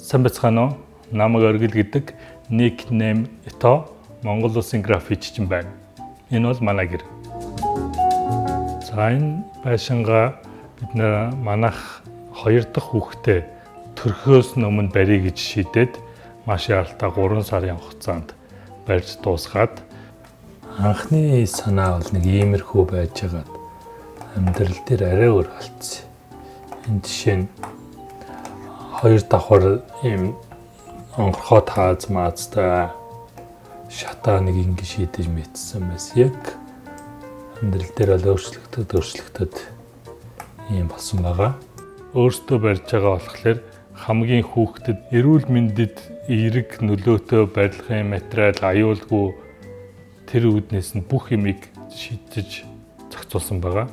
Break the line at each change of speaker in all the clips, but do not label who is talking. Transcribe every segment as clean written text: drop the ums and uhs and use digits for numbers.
Сайн байцгаана уу? Намайг Оргил гэдэг никнейм ито Монгол улсын графиччин байна. Энэ бол манай гэр. За энэ байшингаа бид манайх 2 дахь хүүхдээ төрхөөс өмнө барья гэж шийдээд маш ялтаа 3 сарын хугацаанд барьж дуусгаад анхны санаа бол нэг иймэрхүү байжгаад амьдрал дээр арай өөр болцсон. Энэ жишээ нь 2 давхар ийм онгорхоо тааз маазтай шатаа нэг ингэ шийдэж мэдсэн байс. Яг амьдрал дээр л өөрчлөгдөд ийм болсон байгаа. Өөртөө барьж байгаа болохоор хамгийн хүүхдэд эрүүл мэндэд эерэг нөлөөтэй барилгын материал аюулгүй тэр үүднээс нь бүх юмыг шийдэж зохицуулсан байгаа.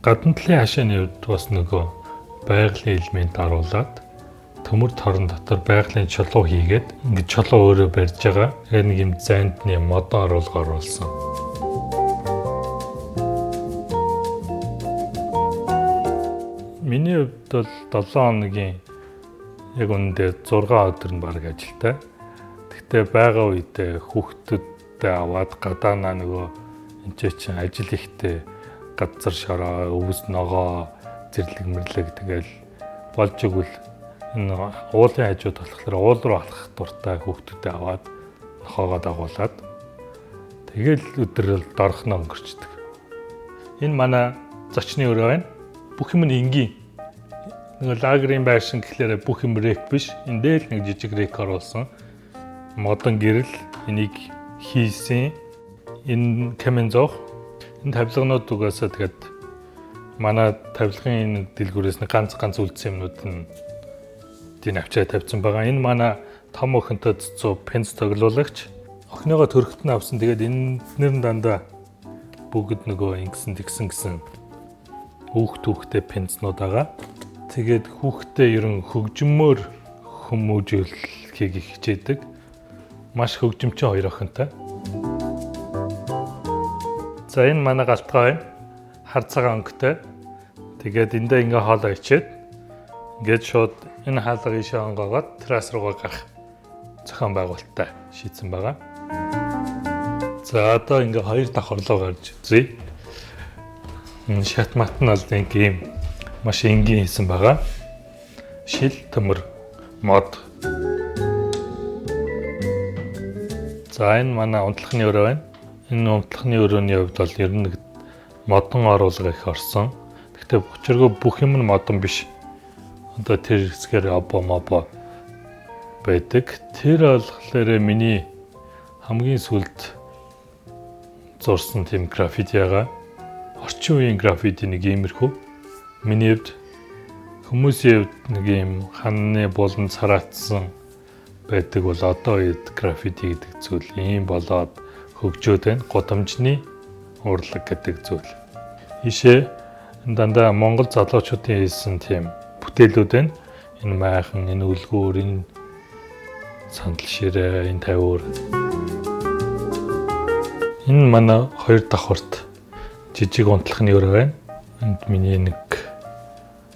Гадна талын хашааны хувьд бас нөгөө байгалийн элемент харуулад төмөр торон дотор байгалийн чулуу хийгээд ингэж чулуу өөрөө барьж байгаа. Тэгээ нэг юм зайдны модон оруулга оруулсан. Миний хувьд бол 7 хоногийн яг үүндээ 6 өдөр нь баг ажилтай. Гэхдээ байгаа үедээ хүүхдүүдтэй аваад гадаанаа нөгөө энэ чинь ажил ихтэй газар шороо, өвс ногоо, зэрлэг мэрлэг тэгэл болж игэл энэ уулын хажууд болохоор уул руу алхах дуртай хүүхдүүдэд аваад нохоогоо дагуулад тэгэл өдрөл дорхно өнгөрчдөг. Энэ манай зочны өрөө байна. Бүх юм нь энгийн. Нэг лагерийн байшин гэхлээр бүх юм рек биш. Эндээ л нэг жижиг рек оруулсан. Модон гэрэл энийг хийсэн. Энэ камен зоох. Энэ тавилганууд угаасаа тэгээд манай тавилгын дэлгүүрээс нэг ганц үлдсэн юмнууд нь тийм авчираа тавьсан байгаа. Энэ манай том охинтой цэцүү пенс тоглуулагч. Охиныгоо төрхөд нь авсан. Тэгээд энээр нь дандаа бүгд нөгөө ингэсэн гэсэн хүүхдээ пенснууд байгаа. Тэгээд хүүхдээ ерөн хөгжмөөр хүмүүжүүлэхийг хичээдэг. Маш хөгжимчин 2 охинтой. За энэ манай галтгай байна. Хар цагаан өнгөтэй. Тэгээд эндээ ингээ хоолоо ичээд ингээд шууд энэ хаалга ишээ онгоогоод террас руугаа гарах зохион байгуулалттай шийдсэн байгаа. За одоо ингээ 2 давхар руу гарч үзье. Энэ шат мат нь бол нэг юм маш энгийн хийсэн байгаа. Шил төмөр мод. За энэ манай унтлахны өрөө байна. Энэ унтлахны өрөөний хувьд бол ер нь модон оруулга их орсон. Гэхдээ учиргүй бүх юм нь модон биш. Одоо тэр хэсгээр мобо байдаг. Тэр болохоор миний хамгийн сүүлд зурсан тийм граффитигаа. Орчин үеийн граффити нэг иймэрхүү. Миний хувьд хүмүүсийн хувьд нэг юм ханны булан цараатсан байдаг бол одоо үед граффити гэдэг зүйл ийм болоод хөгжөөд байна. Гудамжны урлаг гэдэг зүйл. Ишээ дандаа Монгол залуучуудын хийсэн тийм бүтээлүүд байна. Энэ майхан, энэ үлгүүр, энэ сандал ширээ, энэ тавиур. Энэ манай 2 давхарт жижиг унтлахны өрөө байна. Энд миний нэг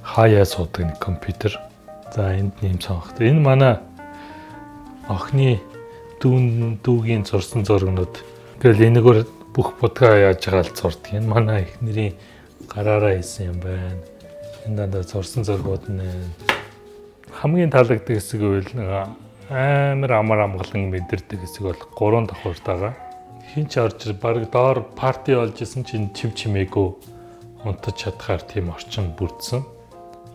хаяа суудаг нэг компьютер. За энд нэм цонхт. Энэ манай охины дүүгийн зурсан зургнууд. Тэгэл энэгээр бүх будгаа яаж байгаа л зурдаг. Энэ манай эхнэрийн гараараа хийсэн юм байна. Энэ дандаа зурсан зургууд нь хамгийн таалагддаг хэсэг үйл амар амар амгалан мэдэрдэг хэсэг бол 3 давхарт байгаа. Хин ч орж баг доор парти болж исэн чинь чив чимээгүй унтаж чадхаар тийм орчин бүрдсэн.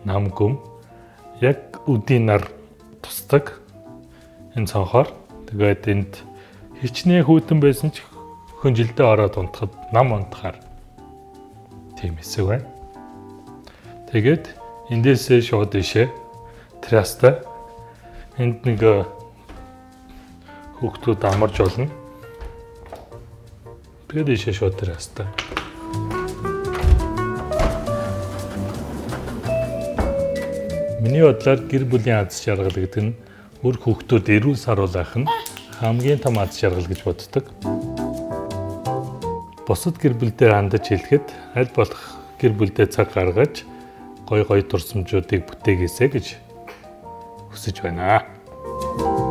Нам гүм яг үдийн нар тусдаг. Энэ цонхоор тэгээд энд хичнээн хүүтэн байсан ч хөнжилдөө ороод унтахад нам унтахаар тийм хэсэг байна. Тэгээд эндээсээ шууд ишээ террастай энд нэг хүүхдүүд амарч болно. Тэгээд ишээ шууд террастай. Миний бодлоор гэр бүлийн аз жаргал гэдэг нь үр хүүхдүүд эрүүл саруулах нь хамгийн том аз жаргал гэж боддог. Бусад гэр бүлдээ хандаж хэлэхэд аль болох гэр бүлдээ цаг гаргаж гой дурсамжуудыг бүтээгээсэй гэж хүсэж байна.
байна.